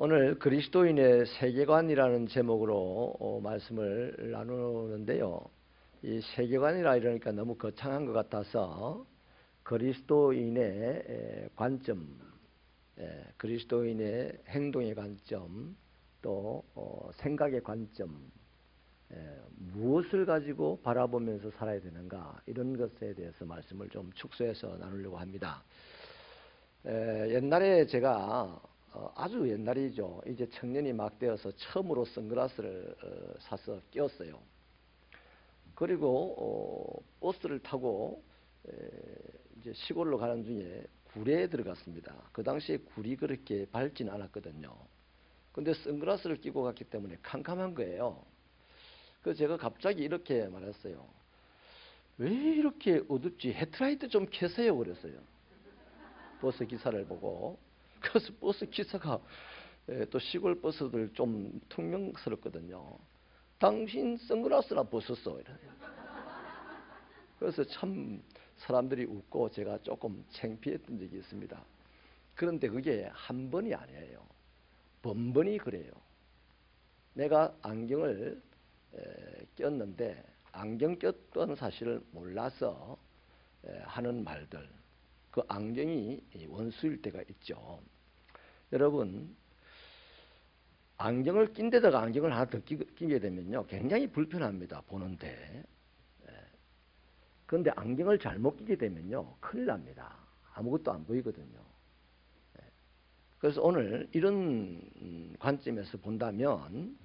오늘 그리스도인의 세계관이라는 제목으로 말씀을 나누는데요. 이 세계관이라 이러니까 너무 거창한 것 같아서 그리스도인의 관점, 그리스도인의 행동의 관점, 또 생각의 관점, 무엇을 가지고 바라보면서 살아야 되는가, 이런 것에 대해서 말씀을 좀 축소해서 나누려고 합니다. 옛날에 제가 아주 옛날이죠. 이제 청년이 막 되어서 처음으로 선글라스를 사서 꼈어요. 그리고 버스를 타고 이제 시골로 가는 중에 굴에 들어갔습니다. 그 당시에 굴이 그렇게 밝지는 않았거든요. 근데 선글라스를 끼고 갔기 때문에 캄캄한 거예요. 그래서 제가 갑자기 이렇게 말했어요. 왜 이렇게 어둡지? 헤드라이트 좀 켜세요. 그랬어요. 버스 기사를 보고. 그래서 버스 기사가 또 시골 버스들 좀 퉁명스럽거든요. 당신 선글라스나 벗었어. 그래서 참 사람들이 웃고 제가 조금 창피했던 적이 있습니다. 그런데 그게 한 번이 아니에요. 번번이 그래요. 내가 안경을 꼈는데 안경 꼈던 사실을 몰라서 하는 말들, 그 안경이 원수일 때가 있죠. 여러분, 안경을 낀 데다가 안경을 하나 더 끼게 되면요, 굉장히 불편합니다. 보는데. 그런데 안경을 잘못 끼게 되면요, 큰일 납니다. 아무것도 안 보이거든요. 그래서 오늘 이런 관점에서 본다면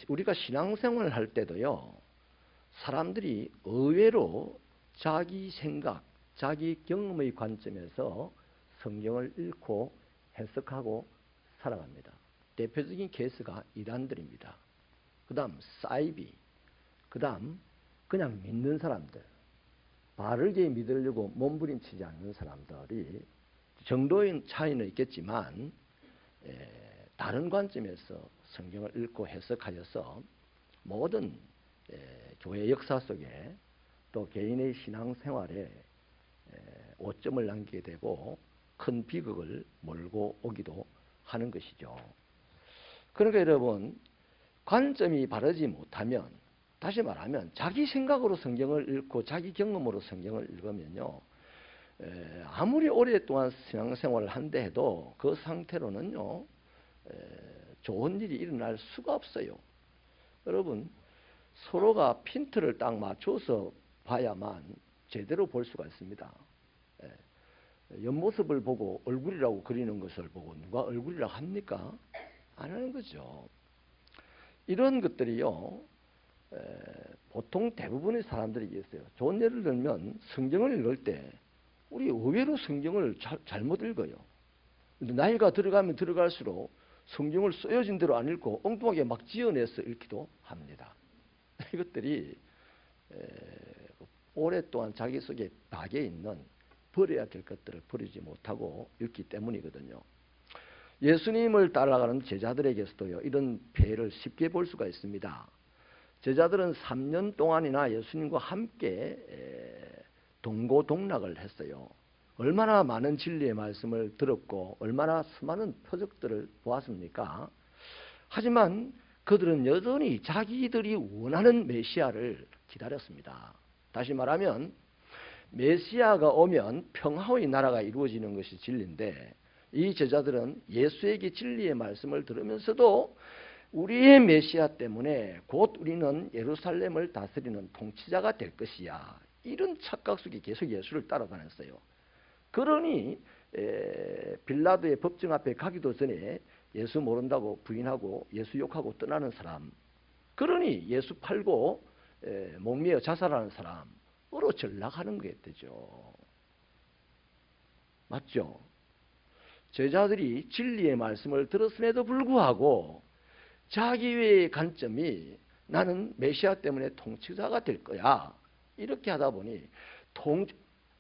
우리가 신앙생활을 할 때도요, 사람들이 의외로 자기 생각, 자기 경험의 관점에서 성경을 읽고 해석하고 살아갑니다. 대표적인 케이스가 이단들입니다. 그 다음 사이비, 그 다음 그냥 믿는 사람들, 바르게 믿으려고 몸부림치지 않는 사람들이 정도의 차이는 있겠지만 다른 관점에서 성경을 읽고 해석하여서 모든 교회 역사 속에 또 개인의 신앙생활에 오점을 남기게 되고 큰 비극을 몰고 오기도 하는 것이죠. 그러니까 여러분, 관점이 바르지 못하면, 다시 말하면 자기 생각으로 성경을 읽고 자기 경험으로 성경을 읽으면요, 아무리 오랫동안 신앙생활을 한다 해도 그 상태로는요, 좋은 일이 일어날 수가 없어요. 여러분, 서로가 핀트를 딱 맞춰서 봐야만 제대로 볼 수가 있습니다. 옆모습을 보고 얼굴이라고 그리는 것을 보고 누가 얼굴이라고 합니까? 안 하는 거죠. 이런 것들이요, 보통 대부분의 사람들이 있어요. 좋은 예를 들면 성경을 읽을 때 우리 의외로 성경을 잘못 읽어요. 근데 나이가 들어가면 들어갈수록 성경을 쓰여진 대로 안 읽고 엉뚱하게 막 지어내서 읽기도 합니다. 이것들이 오랫동안 자기 속에 박여 있는 버려야 될 것들을 버리지 못하고 읽기 때문이거든요. 예수님을 따라가는 제자들에게서도요, 이런 폐해를 쉽게 볼 수가 있습니다. 제자들은 3년 동안이나 예수님과 함께 동고동락을 했어요. 얼마나 많은 진리의 말씀을 들었고 얼마나 수많은 표적들을 보았습니까? 하지만 그들은 여전히 자기들이 원하는 메시아를 기다렸습니다. 다시 말하면 메시아가 오면 평화의 나라가 이루어지는 것이 진리인데, 이 제자들은 예수에게 진리의 말씀을 들으면서도 우리의 메시아 때문에 곧 우리는 예루살렘을 다스리는 통치자가 될 것이야, 이런 착각 속에 계속 예수를 따라다녔어요. 그러니 빌라도의 법정 앞에 가기도 전에 예수 모른다고 부인하고 예수 욕하고 떠나는 사람, 그러니 예수 팔고 목매어 자살하는 사람으로 전락하는 게 되죠. 맞죠? 제자들이 진리의 말씀을 들었음에도 불구하고 자기의 관점이 나는 메시아 때문에 통치자가 될 거야, 이렇게 하다 보니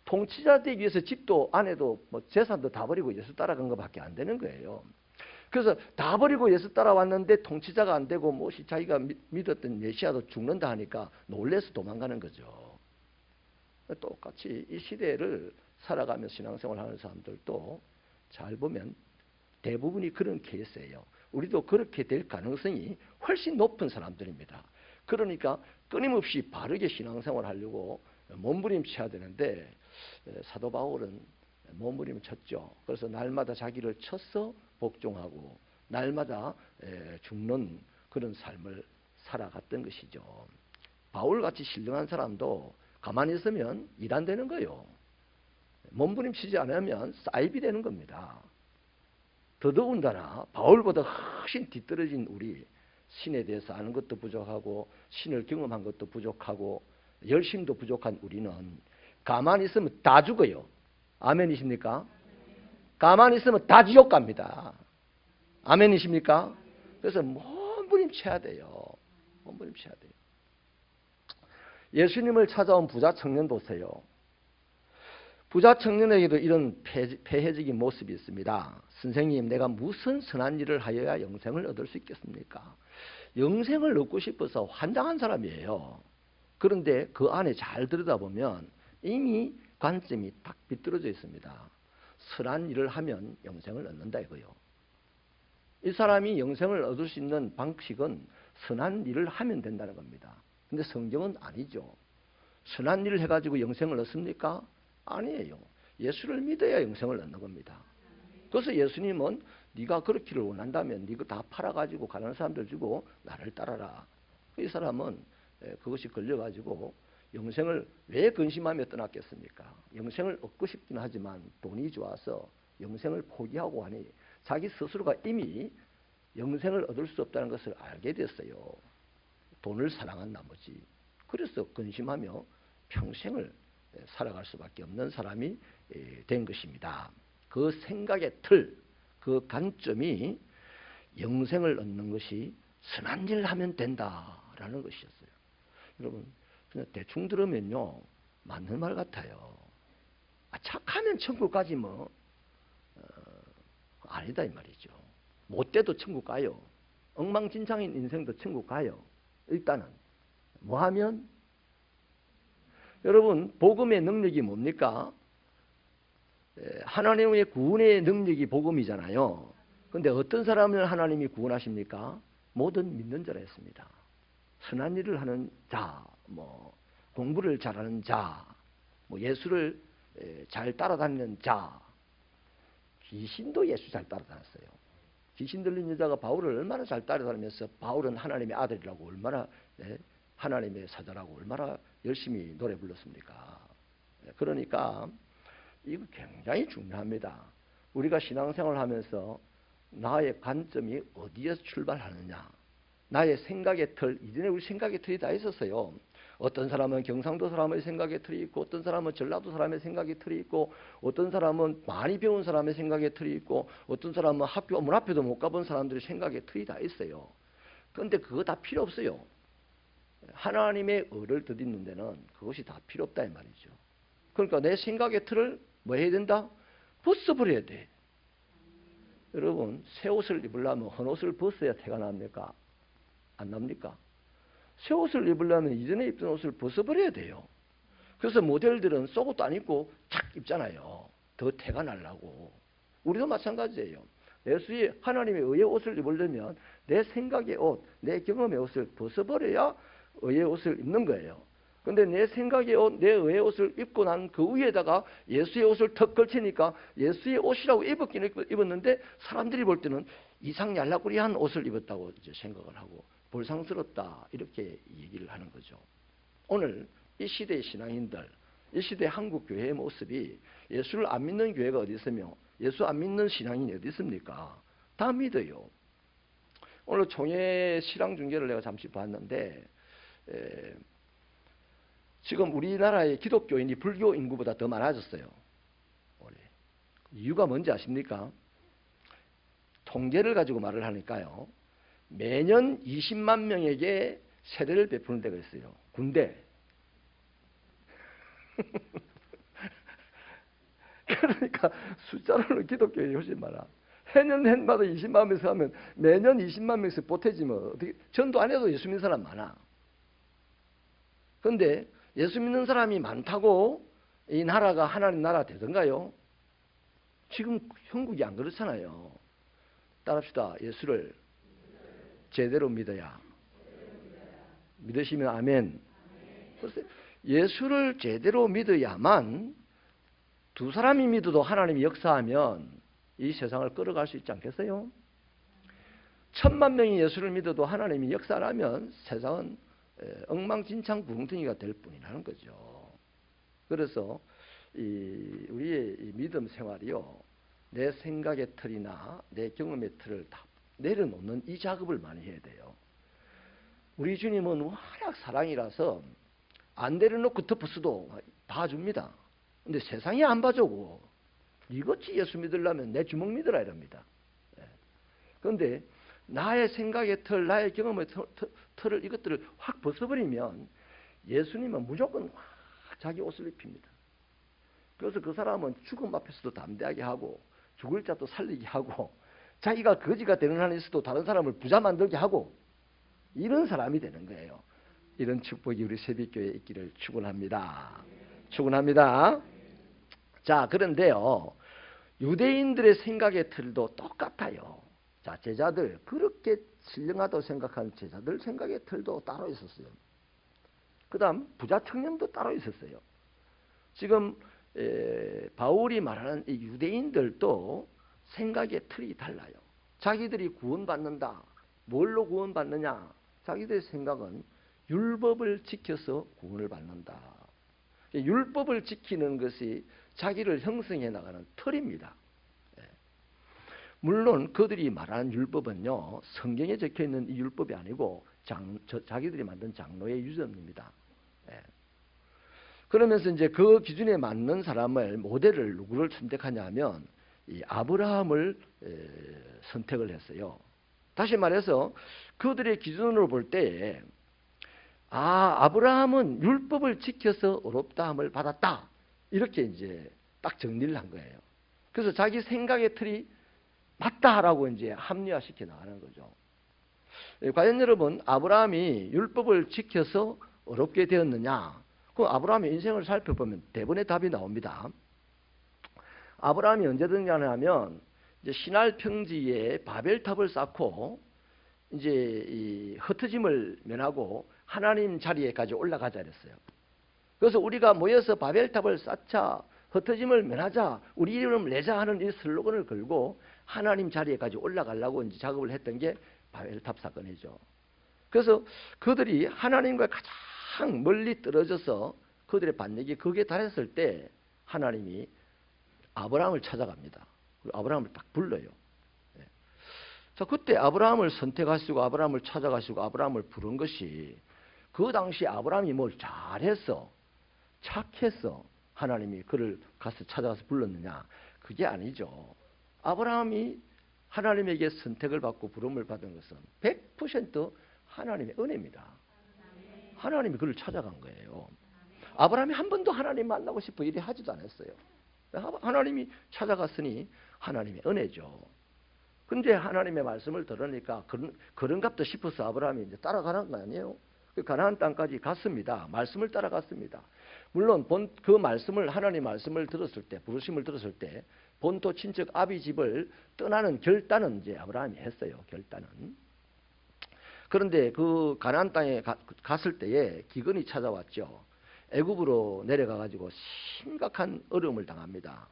통치자 되기 위해서 집도 아내도 뭐 재산도 다 버리고 예수 따라간 것밖에 안 되는 거예요. 그래서 다 버리고 예수 따라왔는데 통치자가 안 되고 무엇이 자기가 믿었던 메시아도 죽는다 하니까 놀래서 도망가는 거죠. 똑같이 이 시대를 살아가며 신앙생활하는 사람들도 잘 보면 대부분이 그런 케이스예요. 우리도 그렇게 될 가능성이 훨씬 높은 사람들입니다. 그러니까 끊임없이 바르게 신앙생활 하려고 몸부림쳐야 되는데 사도 바울은 몸부림을 쳤죠. 그래서 날마다 자기를 쳐서 복종하고 날마다 죽는 그런 삶을 살아갔던 것이죠. 바울같이 신령한 사람도 가만히 있으면 일 안 되는 거예요. 몸부림치지 않으면 사이비 되는 겁니다. 더더군다나 바울보다 훨씬 뒤떨어진 우리, 신에 대해서 아는 것도 부족하고 신을 경험한 것도 부족하고 열심도 부족한 우리는 가만히 있으면 다 죽어요. 아멘이십니까? 가만히 있으면 다 지옥 갑니다. 아멘이십니까? 그래서 몸부림쳐야 돼요. 몸부림쳐야 돼요. 예수님을 찾아온 부자 청년 보세요. 부자 청년에게도 이런 폐해적인 모습이 있습니다. 선생님, 내가 무슨 선한 일을 하여야 영생을 얻을 수 있겠습니까? 영생을 얻고 싶어서 환장한 사람이에요. 그런데 그 안에 잘 들여다보면 이미 관점이 딱 비뚤어져 있습니다. 선한 일을 하면 영생을 얻는다 이거요. 이 사람이 영생을 얻을 수 있는 방식은 선한 일을 하면 된다는 겁니다. 근데 성경은 아니죠. 선한 일을 해가지고 영생을 얻습니까? 아니에요. 예수를 믿어야 영생을 얻는 겁니다. 그래서 예수님은 네가 그렇기를 원한다면 네가 다 팔아가지고 가난한 사람들 주고 나를 따라라. 이 사람은 그것이 걸려가지고 영생을 왜 근심하며 떠났겠습니까? 영생을 얻고 싶긴 하지만 돈이 좋아서 영생을 포기하고 하니 자기 스스로가 이미 영생을 얻을 수 없다는 것을 알게 됐어요. 돈을 사랑한 나머지. 그래서 근심하며 평생을 살아갈 수밖에 없는 사람이 된 것입니다. 그 생각의 틀, 그 관점이 영생을 얻는 것이 선한 일을 하면 된다라는 것이었어요. 여러분, 그냥 대충 들으면요 맞는 말 같아요. 착하면 천국 가지 뭐 아니다 이 말이죠. 못돼도 천국 가요. 엉망진창인 인생도 천국 가요. 일단은 뭐 하면? 여러분, 복음의 능력이 뭡니까? 하나님의 구원의 능력이 복음이잖아요. 그런데 어떤 사람을 하나님이 구원하십니까? 모든 믿는 자라 했습니다. 선한 일을 하는 자, 뭐 공부를 잘하는 자, 뭐 예수를 잘 따라다니는 자. 귀신도 예수 잘 따라다녔어요. 귀신 들린 여자가 바울을 얼마나 잘 따라다니면서 바울은 하나님의 아들이라고 얼마나 하나님의 사자라고 얼마나 열심히 노래 불렀습니까? 그러니까 이거 굉장히 중요합니다. 우리가 신앙생활을 하면서 나의 관점이 어디에서 출발하느냐. 나의 생각의 틀, 이전에 우리 생각의 틀이 다 있었어요. 어떤 사람은 경상도 사람의 생각의 틀이 있고 어떤 사람은 전라도 사람의 생각의 틀이 있고 어떤 사람은 많이 배운 사람의 생각의 틀이 있고 어떤 사람은 학교 문 앞에도 못 가본 사람들의 생각의 틀이 다 있어요. 그런데 그거 다 필요 없어요. 하나님의 의를 덧입는 데는 그것이 다 필요 없다 이 말이죠. 그러니까 내 생각의 틀을 뭐 해야 된다? 벗어버려야 돼. 여러분, 새 옷을 입으려면 헌옷을 벗어야 태가 납니까? 안 납니까? 새 옷을 입으려면 이전에 입던 옷을 벗어버려야 돼요. 그래서 모델들은 속옷도 안 입고 착 입잖아요. 더 태가 나려고. 우리도 마찬가지예요. 예수의 하나님의 의의 옷을 입으려면 내 생각의 옷, 내 경험의 옷을 벗어버려야 의의 옷을 입는 거예요. 그런데 내 생각의 옷, 내 의의 옷을 입고 난 그 위에다가 예수의 옷을 턱 걸치니까 예수의 옷이라고 입었긴 입었는데 사람들이 볼 때는 이상 얄라구리한 옷을 입었다고 이제 생각을 하고 볼상스럽다 이렇게 얘기를 하는 거죠. 오늘 이 시대의 신앙인들, 이 시대 한국 교회의 모습이 예수를 안 믿는 교회가 어디 있으며 예수 안 믿는 신앙인이 어디 있습니까? 다 믿어요. 오늘 총회 실황 중계를 내가 잠시 봤는데 지금 우리나라의 기독교인이 불교 인구보다 더 많아졌어요. 올해. 이유가 뭔지 아십니까? 통계를 가지고 말을 하니까요. 매년 20만 명에게 세례를 베푸는 데가 있어요. 군대. 그러니까 숫자로는 기독교인이 훨씬 많아. 해마다 20만 명에서 하면 매년 20만 명에서 보태지면 어떻게 전도 안 해도 예수 믿는 사람 많아. 그런데 예수 믿는 사람이 많다고 이 나라가 하나님 나라 되던가요? 지금 형국이 안 그렇잖아요. 따라합시다. 예수를 제대로 믿어야. 믿으시면 아멘. 그래서 예수를 제대로 믿어야만 두 사람이 믿어도 하나님이 역사하면 이 세상을 끌어갈 수 있지 않겠어요? 1000만 명이 예수를 믿어도 하나님이 역사하면 세상은 엉망진창 구렁텅이가 될 뿐이라는 거죠. 그래서 우리의 이 믿음 생활이요, 내 생각의 틀이나 내 경험의 틀을 다 내려놓는 이 작업을 많이 해야 돼요. 우리 주님은 워낙 사랑이라서 안 내려놓고 덮었어도 봐줍니다. 근데 세상이 안 봐주고 이것이 예수 믿으려면 내 주먹 믿으라 이럽니다. 그런데 나의 생각의 틀, 나의 경험의 틀을 이것들을 확 벗어버리면 예수님은 무조건 확 자기 옷을 입힙니다. 그래서 그 사람은 죽음 앞에서도 담대하게 하고 죽을 자도 살리게 하고 자기가 거지가 되는 한에 있어도 다른 사람을 부자 만들게 하고 이런 사람이 되는 거예요. 이런 축복이 우리 새벽교회에 있기를 축원합니다. 축원합니다. 자, 그런데요, 유대인들의 생각의 틀도 똑같아요. 자, 제자들, 그렇게 신령하다고 생각하는 제자들 생각의 틀도 따로 있었어요. 그 다음 부자 청년도 따로 있었어요. 지금 바울이 말하는 이 유대인들도 생각의 틀이 달라요. 자기들이 구원받는다. 뭘로 구원받느냐? 자기들의 생각은 율법을 지켜서 구원을 받는다. 율법을 지키는 것이 자기를 형성해 나가는 틀입니다. 물론 그들이 말하는 율법은요, 성경에 적혀있는 이 율법이 아니고 자기들이 만든 장로의 유전입니다. 그러면서 이제 그 기준에 맞는 사람을, 모델을 누구를 선택하냐 하면 이 아브라함을 선택을 했어요. 다시 말해서 그들의 기준으로 볼 때에 아브라함은 율법을 지켜서 의롭다함을 받았다. 이렇게 이제 딱 정리를 한 거예요. 그래서 자기 생각의 틀이 맞다라고 이제 합리화시켜 나가는 거죠. 과연 여러분, 아브라함이 율법을 지켜서 의롭게 되었느냐? 그 아브라함의 인생을 살펴보면 대부분의 답이 나옵니다. 아브라함이 언제 등장하냐면 이제 시날 평지에 바벨탑을 쌓고 이제 이 흩어짐을 면하고 하나님 자리에까지 올라가자 그랬어요. 그래서 우리가 모여서 바벨탑을 쌓자, 흩어짐을 면하자, 우리 이름을 내자 하는 이 슬로건을 걸고 하나님 자리에까지 올라가려고 이제 작업을 했던 게 바벨탑 사건이죠. 그래서 그들이 하나님과 가장 멀리 떨어져서 그들의 반역이 거기에 달했을 때 하나님이 아브라함을 찾아갑니다. 그리고 아브라함을 딱 불러요. 자, 그때 아브라함을 선택하시고 아브라함을 찾아가시고 아브라함을 부른 것이 그 당시 아브라함이 뭘 잘했어, 착했어, 하나님이 그를 가서 찾아가서 불렀느냐? 그게 아니죠. 아브라함이 하나님에게 선택을 받고 부름을 받은 것은 100% 하나님의 은혜입니다. 하나님이 그를 찾아간 거예요. 아브라함이 한 번도 하나님 만나고 싶어 이래 하지도 않았어요. 하나님이 찾아갔으니 하나님의 은혜죠. 근데 하나님의 말씀을 들으니까 그런갑다 싶어서 아브라함이 이제 따라가는 거 아니에요? 그 가나안 땅까지 갔습니다. 말씀을 따라갔습니다. 물론 그 말씀을, 하나님 말씀을 들었을 때, 부르심을 들었을 때 본토 친척 아비 집을 떠나는 결단은 이제 아브라함이 했어요. 결단은. 그런데 그 가나안 땅에 갔을 때에 기근이 찾아왔죠. 애굽으로 내려가 가지고 심각한 어려움을 당합니다.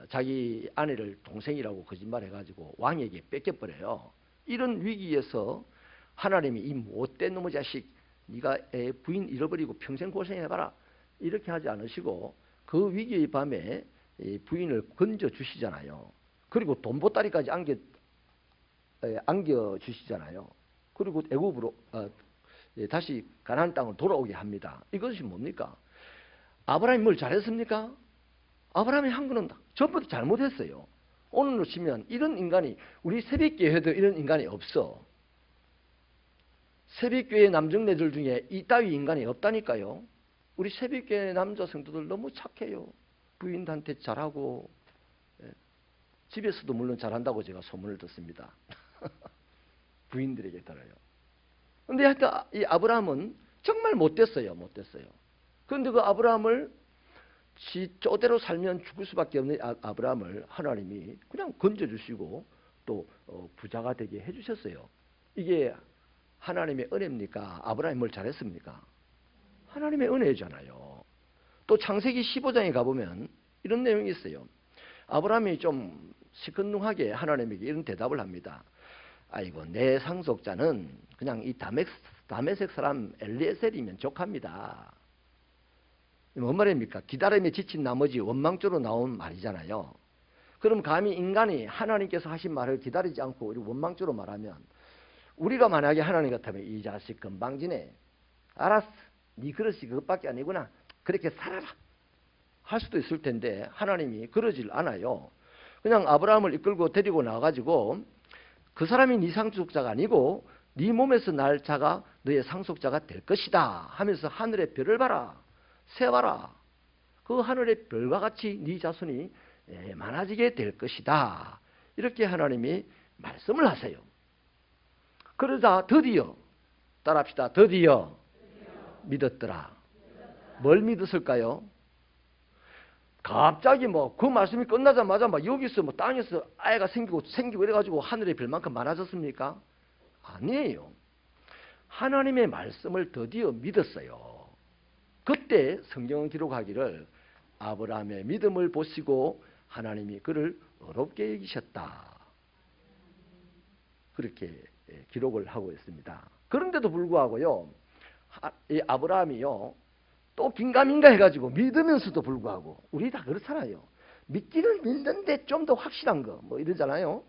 자기 아내를 동생이라고 거짓말해 가지고 왕에게 뺏겨버려요. 이런 위기에서 하나님이 이 못된 놈의 자식, 네가 애 부인 잃어버리고 평생 고생해봐라 이렇게 하지 않으시고 그 위기의 밤에 부인을 건져주시잖아요. 그리고 돈보따리까지 안겨주시잖아요. 그리고 애굽으로 다시 가나안 땅으로 돌아오게 합니다. 이것이 뭡니까? 아브라함이 뭘 잘했습니까? 아브라함이 한 거는 전부 다 잘못했어요. 오늘로 치면 이런 인간이, 우리 새벽교회에도 이런 인간이 없어. 새벽교회 남정네들 중에 이따위 인간이 없다니까요. 우리 새벽교회 남자 성도들 너무 착해요. 부인한테 잘하고, 집에서도 물론 잘한다고 제가 소문을 듣습니다. 부인들에게 들어요. 그런데 하여튼 이 아브라함은 정말 못됐어요. 못됐어요. 그런데 그 아브라함을 쪼대로 살면 죽을 수밖에 없는 아브라함을 하나님이 그냥 건져주시고 또 부자가 되게 해주셨어요. 이게 하나님의 은혜입니까? 아브라함이 뭘 잘했습니까? 하나님의 은혜잖아요. 또 창세기 15장에 가보면 이런 내용이 있어요. 아브라함이 좀 시큰둥하게 하나님에게 이런 대답을 합니다. 아이고, 내 상속자는 그냥 이 다메섹 사람 엘리에셀이면 족합니다. 뭔 말입니까? 기다림에 지친 나머지 원망조로 나온 말이잖아요. 그럼 감히 인간이 하나님께서 하신 말을 기다리지 않고 우리 원망조로 말하면, 우리가 만약에 하나님 같으면 이 자식 건방지네, 알았어, 네 그릇이 그것밖에 아니구나, 그렇게 살아라 할 수도 있을 텐데 하나님이 그러질 않아요. 그냥 아브라함을 이끌고 데리고 나와가지고 그 사람이 네 상속자가 아니고 네 몸에서 날 자가 너의 상속자가 될 것이다 하면서 하늘의 별을 봐라, 새 봐라, 그 하늘의 별과 같이 네 자손이 많아지게 될 것이다, 이렇게 하나님이 말씀을 하세요. 그러자 드디어, 따라합시다, 드디어 믿었더라. 뭘 믿었을까요? 갑자기 그 말씀이 끝나자마자 여기서 땅에서 아이가 생기고 이래가지고 하늘의 별만큼 많아졌습니까? 아니에요. 하나님의 말씀을 드디어 믿었어요. 그때 성경은 기록하기를 아브라함의 믿음을 보시고 하나님이 그를 어렵게 여기셨다, 그렇게 기록을 하고 있습니다. 그런데도 불구하고요, 이 아브라함이요, 또 긴가민가 해가지고 믿으면서도 불구하고, 우리 다 그렇잖아요. 믿기는 믿는데 좀 더 확실한 거 이러잖아요.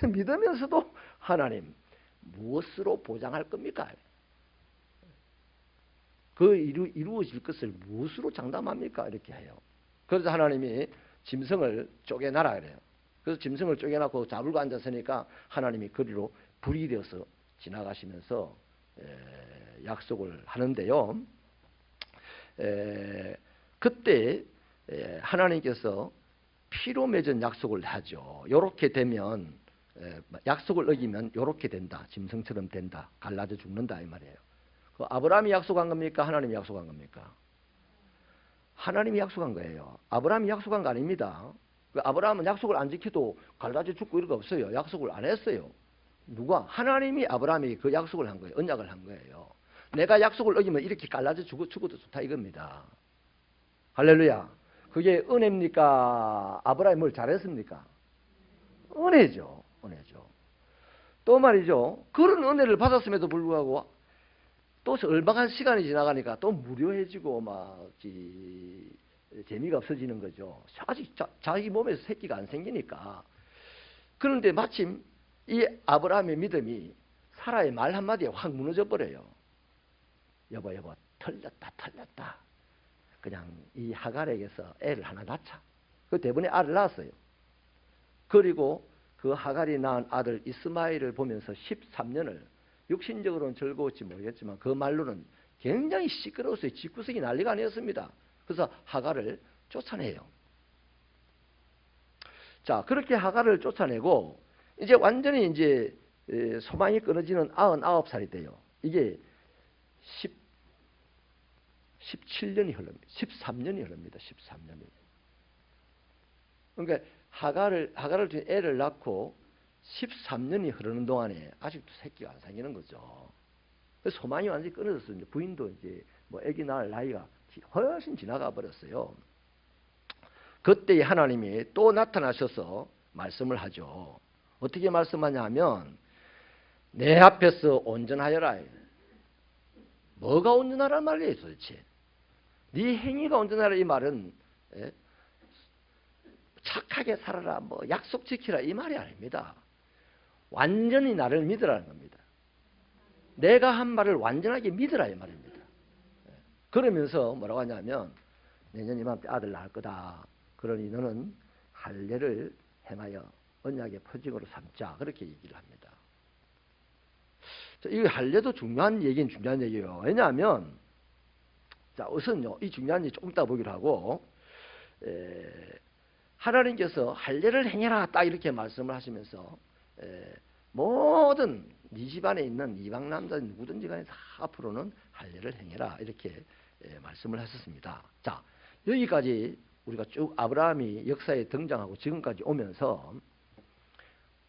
믿으면서도 하나님 무엇으로 보장할 겁니까? 그 이루어질 것을 무엇으로 장담합니까? 이렇게 해요. 그래서 하나님이 짐승을 쪼개놔라 그래요. 그래서 짐승을 쪼개놓고 잡을고 앉았으니까 하나님이 그리로 불이 되어서 지나가시면서 약속을 하는데요. 그때 하나님께서 피로 맺은 약속을 하죠. 요렇게 되면, 약속을 어기면 요렇게 된다, 짐승처럼 된다, 갈라져 죽는다 이 말이에요. 그 아브라함이 약속한 겁니까? 하나님이 약속한 겁니까? 하나님이 약속한 거예요. 아브라함이 약속한 거 아닙니다. 아브라함은 약속을 안 지켜도 갈라져 죽고 이런 거 없어요. 약속을 안 했어요. 누가? 하나님이 아브라함에게 그 약속을 한 거예요. 언약을 한 거예요. 내가 약속을 어기면 이렇게 갈라져 죽어도 좋다 이겁니다. 할렐루야. 그게 은혜입니까? 아브라함이 뭘 잘했습니까? 은혜죠. 은혜죠. 또 말이죠, 그런 은혜를 받았음에도 불구하고 또 얼마간 시간이 지나가니까 또 무료해지고 재미가 없어지는 거죠. 아직 자기 몸에서 새끼가 안 생기니까. 그런데 마침 이 아브라함의 믿음이 사라의 말 한마디에 확 무너져 버려요. 여보 털렸다. 그냥 이 하갈에게서 애를 하나 낳자. 그 대번에 알을 낳았어요. 그리고 그 하갈이 낳은 아들 이스마엘을 보면서 13년을, 육신적으로는 즐거웠지 모르겠지만 그 말로는 굉장히 시끄러웠어요. 집구석이 난리가 아니었습니다. 그래서 하갈을 쫓아내요. 자, 그렇게 하갈을 쫓아내고 이제 완전히 이제 소망이 끊어지는 99살이 돼요. 이게 17년이 흐릅니다. 13년이 흐릅니다. 13년이. 그러니까 하갈을 둔 애를 낳고 13년이 흐르는 동안에 아직도 새끼가 안 생기는 거죠. 소망이 완전히 끊어졌어요. 이제 부인도 이제 아기 낳을 나이가 훨씬 지나가 버렸어요. 그때 하나님이 또 나타나셔서 말씀을 하죠. 어떻게 말씀하냐 하면, 내 앞에서 온전하여라. 뭐가 온전하란 말이에요 도대체? 네 행위가 온전하라 이 말은 착하게 살아라, 약속 지키라 이 말이 아닙니다. 완전히 나를 믿으라는 겁니다. 내가 한 말을 완전하게 믿으라 이 말입니다. 그러면서 뭐라고 하냐면, 내년 이맘때 아들 낳을 거다. 그러니 너는 할례를 행하여 언약의 표징으로 삼자. 그렇게 얘기를 합니다. 이 할례도 중요한 얘기예요. 왜냐하면, 자, 우선요, 이 중요한 얘기 조금 이따 보기로 하고, 하나님께서 할례를 행해라 딱 이렇게 말씀을 하시면서 모든 네 집안에 있는 이방 남자 누구든지 간에 다 앞으로는 할례를 행해라 이렇게 말씀을 하셨습니다. 자, 여기까지 우리가 쭉 아브라함이 역사에 등장하고 지금까지 오면서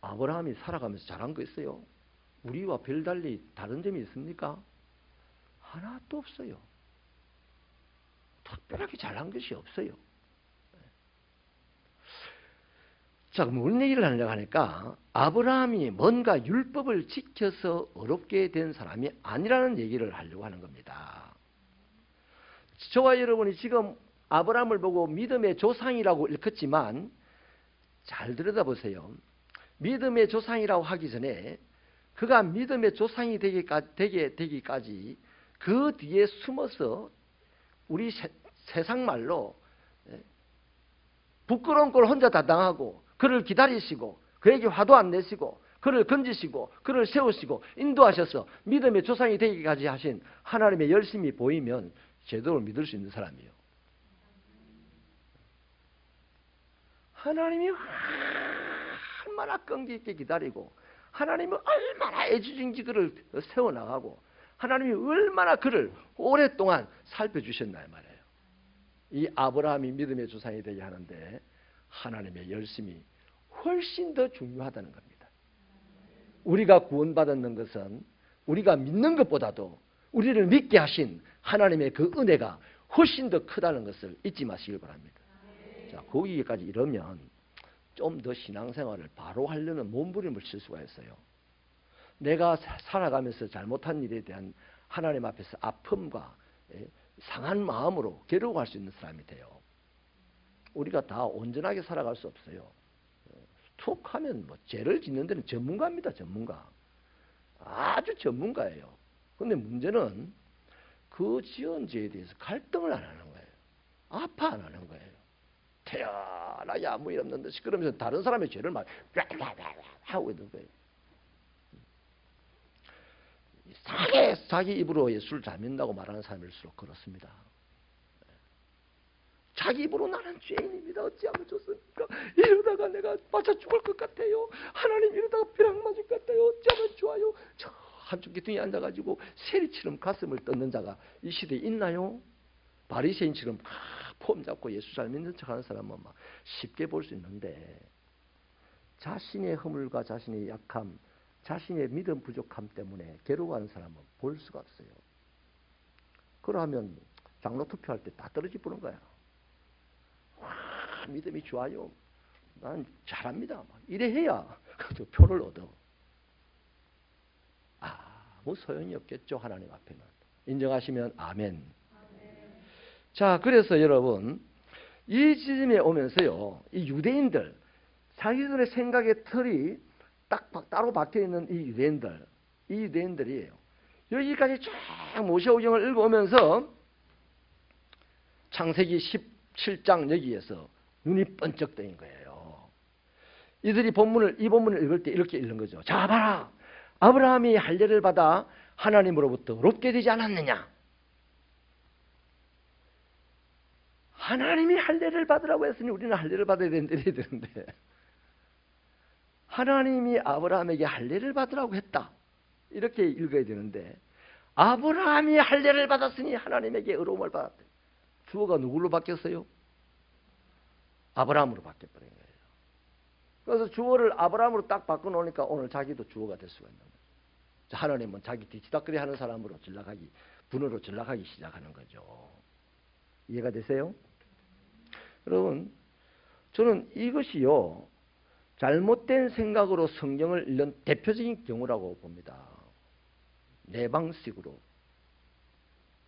아브라함이 살아가면서 잘한 거 있어요? 우리와 별달리 다른 점이 있습니까? 하나도 없어요. 특별하게 잘한 것이 없어요. 자, 무슨 얘기를 하려고 하니까 아브라함이 뭔가 율법을 지켜서 어렵게 된 사람이 아니라는 얘기를 하려고 하는 겁니다. 저와 여러분이 지금 아브라함을 보고 믿음의 조상이라고 일컫지만 잘 들여다보세요. 믿음의 조상이라고 하기 전에 그가 믿음의 조상이 되기까지 그 뒤에 숨어서 우리 세상 말로 부끄러운 걸 혼자 다 당하고 그를 기다리시고 그에게 화도 안 내시고 그를 건지시고 그를 세우시고 인도하셔서 믿음의 조상이 되기까지 하신 하나님의 열심이 보이면 제대로 믿을 수 있는 사람이에요. 하나님이 얼마나 끈기 있게 기다리고 하나님이 얼마나 애지중지 그를 세워나가고 하나님이 얼마나 그를 오랫동안 살펴주셨나 말이에요. 이 아브라함이 믿음의 조상이 되게 하는데 하나님의 열심이 훨씬 더 중요하다는 겁니다. 우리가 구원받았는 것은 우리가 믿는 것보다도 우리를 믿게 하신 하나님의 그 은혜가 훨씬 더 크다는 것을 잊지 마시길 바랍니다. 자, 거기까지 이러면 좀 더 신앙생활을 바로 하려는 몸부림을 칠 수가 있어요. 내가 살아가면서 잘못한 일에 대한 하나님 앞에서 아픔과 상한 마음으로 괴로워할 수 있는 사람이 돼요. 우리가 다 온전하게 살아갈 수 없어요. 툭 하면 뭐 죄를 짓는 데는 전문가입니다. 전문가. 아주 전문가예요. 그런데 문제는 그 지은 죄에 대해서 갈등을 안 하는 거예요. 아파 안 하는 거예요. 태어나야 아무 일 없는 듯이 그러면서 다른 사람의 죄를 막 하고 있는 거예요. 자기 입으로 예수를 잘 믿는다고 말하는 사람일수록 그렇습니다. 자기 입으로 나는 죄인입니다. 어찌하면 좋습니까? 이러다가 내가 맞아 죽을 것 같아요. 하나님 이러다가 벼락 맞을 것 같아요. 어찌하면 좋아요. 저 한쪽 기둥에 앉아가지고 세리처럼 가슴을 뜯는 자가 이 시대에 있나요? 바리새인처럼 폼 잡고 예수 잘 믿는 척하는 사람은 막 쉽게 볼 수 있는데 자신의 허물과 자신의 약함, 자신의 믿음 부족함 때문에 괴로워하는 사람은 볼 수가 없어요. 그러면 장로 투표할 때 다 떨어지 보는 거야. 와, 믿음이 좋아요. 난 잘합니다. 막 이래 해야 그 표를 얻어. 아무 소용이 없겠죠. 하나님 앞에는. 인정하시면 아멘. 자, 그래서 여러분 이 지점에 오면서요, 이 유대인들 자기들의 생각의 틀이 딱 따로 박혀있는 이 유대인들이에요. 여기까지 쫙 모세오경을 읽어오면서 창세기 17장 여기에서 눈이 번쩍 뜨인 거예요. 이들이 이 본문을 읽을 때 이렇게 읽는 거죠. 자, 봐라. 아브라함이 할례를 받아 하나님으로부터 의롭게 되지 않았느냐. 하나님이 할례를 받으라고 했으니 우리는 할례를 받아야 되는데 하나님이 아브라함에게 할례를 받으라고 했다. 이렇게 읽어야 되는데 아브라함이 할례를 받았으니 하나님에게 의로움을 받았다. 주어가 누구로 바뀌었어요? 아브라함으로 바뀌어버린 거예요. 그래서 주어를 아브라함으로 딱 바꿔놓으니까 오늘 자기도 주어가 될 수가 있는 거예요. 하나님은 자기 뒤치다거리 하는 사람으로 분으로 전락하기 시작하는 거죠. 이해가 되세요? 여러분, 저는 이것이요, 잘못된 생각으로 성경을 읽는 대표적인 경우라고 봅니다. 내 방식으로.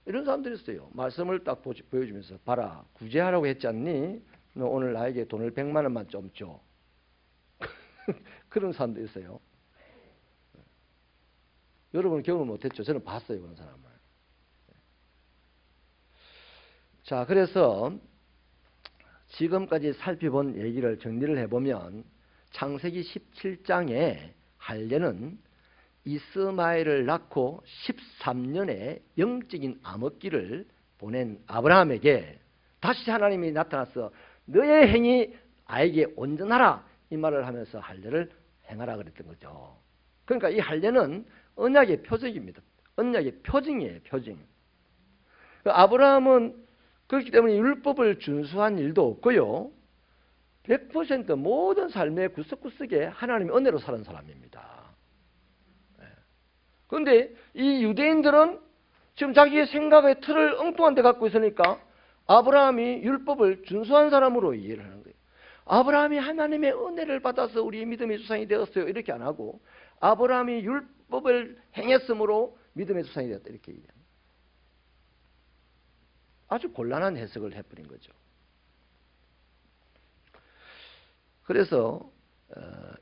이런 사람들이 있어요. 말씀을 딱 보여주면서 봐라, 구제하라고 했지 않니? 너 오늘 나에게 돈을 100만 원만 좀 줘. 그런 사람도 있어요. 여러분은 경험을 못했죠. 저는 봤어요. 그런 사람을. 자, 그래서 지금까지 살펴본 얘기를 정리를 해보면 창세기 17장에 할례는 이스마엘을 낳고 13년의 영적인 암흑기를 보낸 아브라함에게 다시 하나님이 나타나서 너의 행위 아에게 온전하라 이 말을 하면서 할례를 행하라 그랬던 거죠. 그러니까 이 할례는 언약의 표적입니다. 언약의 표징이에요. 표징. 아브라함은 그렇기 때문에 율법을 준수한 일도 없고요. 100% 모든 삶의 구석구석에 하나님의 은혜로 사는 사람입니다. 그런데 이 유대인들은 지금 자기의 생각의 틀을 엉뚱한 데 갖고 있으니까 아브라함이 율법을 준수한 사람으로 이해를 하는 거예요. 아브라함이 하나님의 은혜를 받아서 우리 믿음의 조상이 되었어요. 이렇게 안 하고 아브라함이 율법을 행했으므로 믿음의 조상이 되었다. 이렇게 얘기합니다. 아주 곤란한 해석을 해버린 거죠. 그래서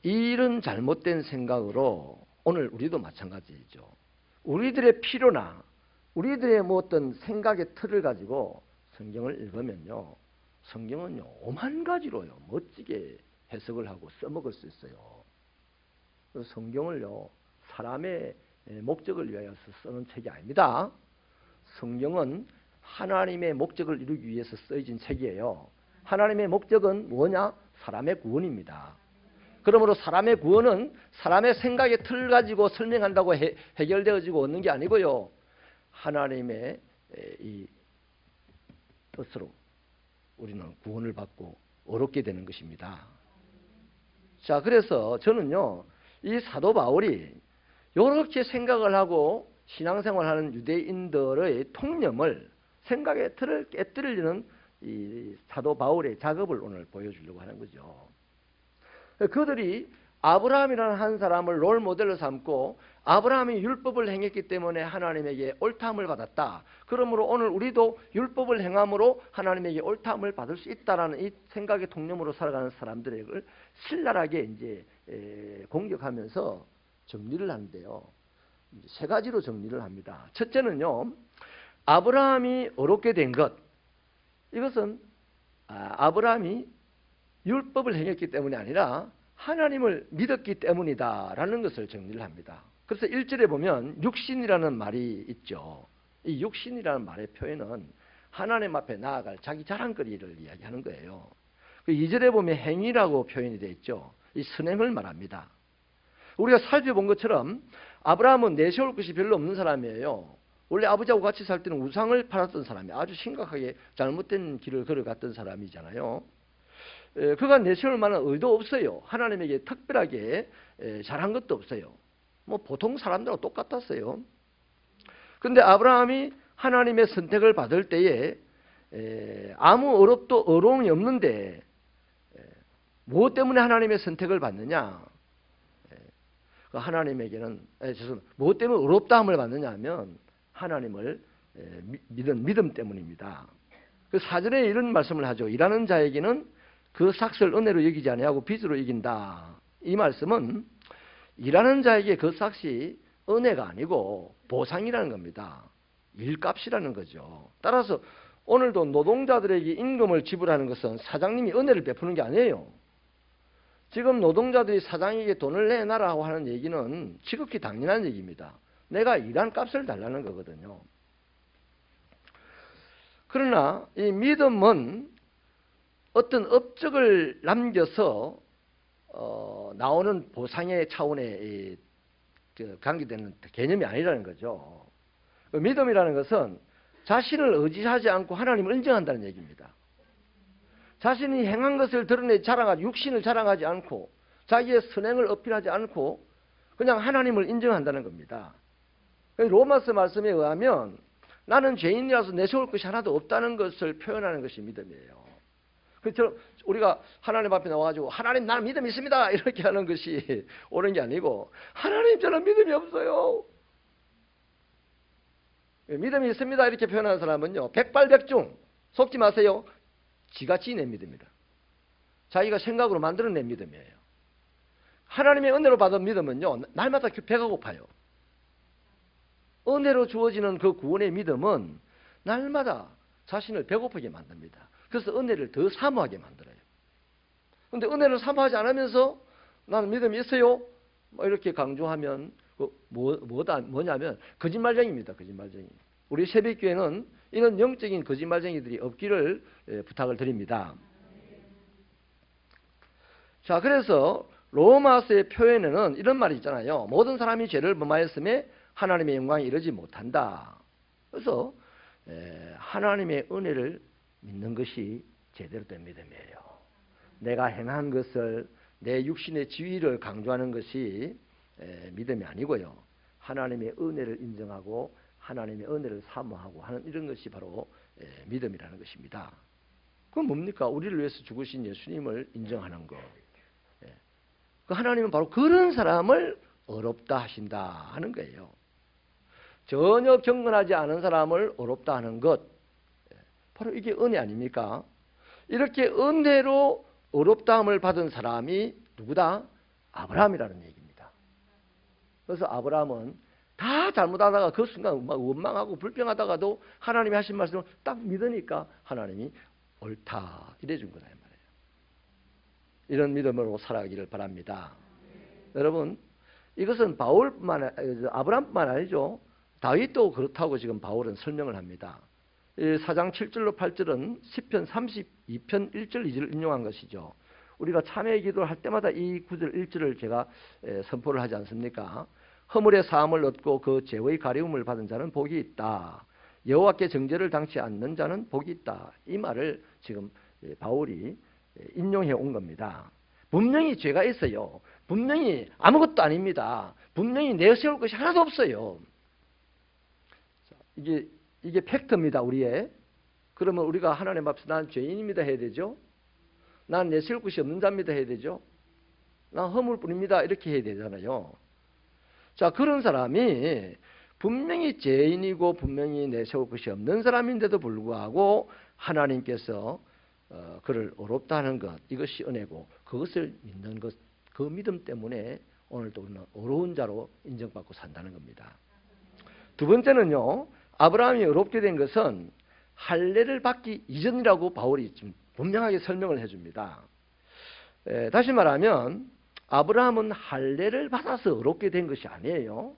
이런 잘못된 생각으로 오늘 우리도 마찬가지죠. 우리들의 필요나 우리들의 뭐 어떤 생각의 틀을 가지고 성경을 읽으면요. 성경은요. 오만 가지로요. 멋지게 해석을 하고 써먹을 수 있어요. 성경을요. 사람의 목적을 위하여 쓰는 책이 아닙니다. 성경은 하나님의 목적을 이루기 위해서 쓰여진 책이에요. 하나님의 목적은 뭐냐? 사람의 구원입니다. 그러므로 사람의 구원은 사람의 생각의 틀 가지고 설명한다고 해결되어지고 얻는 게 아니고요. 하나님의 이 뜻으로 우리는 구원을 받고 어렵게 되는 것입니다. 자, 그래서 저는요. 이 사도 바울이 이렇게 생각을 하고 신앙생활하는 유대인들의 통념을 생각의 틀을 깨뜨리는 이 사도 바울의 작업을 오늘 보여주려고 하는 거죠. 그들이 아브라함이라는 한 사람을 롤 모델로 삼고 아브라함이 율법을 행했기 때문에 하나님에게 옳다함을 받았다. 그러므로 오늘 우리도 율법을 행함으로 하나님에게 옳다함을 받을 수 있다라는 이 생각의 통념으로 살아가는 사람들을 신랄하게 이제 공격하면서 정리를 하는데요. 세 가지로 정리를 합니다. 첫째는요. 아브라함이 어렵게 된 것. 이것은 아브라함이 율법을 행했기 때문이 아니라 하나님을 믿었기 때문이다라는 것을 정리를 합니다. 그래서 1절에 보면 육신이라는 말이 있죠. 이 육신이라는 말의 표현은 하나님 앞에 나아갈 자기 자랑거리를 이야기하는 거예요. 2절에 보면 행위라고 표현이 되어 있죠. 이 선행을 말합니다. 우리가 살펴본 것처럼 아브라함은 내세울 것이 별로 없는 사람이에요. 원래 아버지하고 같이 살 때는 우상을 팔았던 사람이 아주 심각하게 잘못된 길을 걸어갔던 사람이잖아요. 그가 내세울 만한 의도 없어요. 하나님에게 특별하게 잘한 것도 없어요. 뭐 보통 사람들하고 똑같았어요. 그런데 아브라함이 하나님의 선택을 받을 때에 아무 어려움이 없는데 무엇 때문에 하나님의 선택을 받느냐? 하나님에게는 무엇 때문에 어렵다함을 받느냐 하면 하나님을 믿은 믿음 때문입니다. 그 4절에 이런 말씀을 하죠. 일하는 자에게는 그 삭을 은혜로 여기지 아니하고 빚으로 이긴다. 이 말씀은 일하는 자에게 그 삭이 은혜가 아니고 보상이라는 겁니다. 일값이라는 거죠. 따라서 오늘도 노동자들에게 임금을 지불하는 것은 사장님이 은혜를 베푸는 게 아니에요. 지금 노동자들이 사장에게 돈을 내놔라고 하는 얘기는 지극히 당연한 얘기입니다. 내가 일한 값을 달라는 거거든요. 그러나 이 믿음은 어떤 업적을 남겨서 나오는 보상의 차원에 관계되는 개념이 아니라는 거죠. 믿음이라는 것은 자신을 의지하지 않고 하나님을 인정한다는 얘기입니다. 자신이 행한 것을 드러내 자랑하지 육신을 자랑하지 않고 자기의 선행을 어필하지 않고 그냥 하나님을 인정한다는 겁니다. 로마서 말씀에 의하면 나는 죄인이라서 내세울 것이 하나도 없다는 것을 표현하는 것이 믿음이에요. 그렇죠? 우리가 하나님 앞에 나와가지고 하나님 나는 믿음이 있습니다 이렇게 하는 것이 옳은 게 아니고 하나님 저는 믿음이 없어요. 믿음이 있습니다 이렇게 표현하는 사람은요 백발백중 속지 마세요. 지가 지낸 믿음이다. 자기가 생각으로 만들어낸 믿음이에요. 하나님의 은혜로 받은 믿음은요 날마다 배가 고파요. 은혜로 주어지는 그 구원의 믿음은 날마다 자신을 배고프게 만듭니다. 그래서 은혜를 더 사모하게 만들어요. 그런데 은혜를 사모하지 않으면서 나는 믿음이 있어요 뭐 이렇게 강조하면 뭐냐면 거짓말쟁이입니다. 거짓말쟁이. 우리 새벽교회는 이런 영적인 거짓말쟁이들이 없기를 부탁을 드립니다. 자, 그래서 로마서의 표현에는 이런 말이 있잖아요. 모든 사람이 죄를 범하였음에 하나님의 영광에 이르지 못한다. 그래서 하나님의 은혜를 믿는 것이 제대로 된 믿음이에요. 내가 행한 것을 내 육신의 지위를 강조하는 것이 믿음이 아니고요. 하나님의 은혜를 인정하고 하나님의 은혜를 사모하고 하는 이런 것이 바로 믿음이라는 것입니다. 그건 뭡니까? 우리를 위해서 죽으신 예수님을 인정하는 것. 그 하나님은 바로 그런 사람을 어렵다 하신다 하는 거예요. 전혀 경건하지 않은 사람을 어렵다 하는 것. 바로 이게 은혜 아닙니까? 이렇게 은혜로 어렵다함을 받은 사람이 누구다? 아브라함이라는 얘기입니다. 그래서 아브라함은 다 잘못하다가 그 순간 막 원망하고 불평하다가도 하나님이 하신 말씀을 딱 믿으니까 하나님이 옳다 이래 준 거다 이 말이에요. 이런 믿음으로 살아가기를 바랍니다. 여러분, 이것은 아브라함뿐만 아니죠. 다윗도 그렇다고 지금 바울은 설명을 합니다. 4장 7절로 8절은 시편 32편 1절 2절을 인용한 것이죠. 우리가 참회 기도를 할 때마다 이 9절 1절을 제가 선포를 하지 않습니까? 허물의 사함을 얻고 그 죄의 가리움을 받은 자는 복이 있다. 여호와께 정죄를 당치 않는 자는 복이 있다. 이 말을 지금 바울이 인용해 온 겁니다. 분명히 죄가 있어요. 분명히 아무것도 아닙니다. 분명히 내세울 것이 하나도 없어요. 이게 팩트입니다. 우리의. 그러면 우리가 하나님 앞에서 난 죄인입니다 해야 되죠. 난 내세울 것이 없는 자입니다 해야 되죠. 난 허물뿐입니다 이렇게 해야 되잖아요. 자, 그런 사람이 분명히 죄인이고 분명히 내세울 것이 없는 사람인데도 불구하고 하나님께서 그를 어렵다 하는 것, 이것이 은혜고 그것을 믿는 것, 그 믿음 때문에 오늘도 우리는 어려운 자로 인정받고 산다는 겁니다. 두 번째는요, 아브라함이 어렵게 된 것은 할례를 받기 이전이라고 바울이 좀 분명하게 설명을 해줍니다. 다시 말하면 아브라함은 할례를 받아서 어렵게 된 것이 아니에요.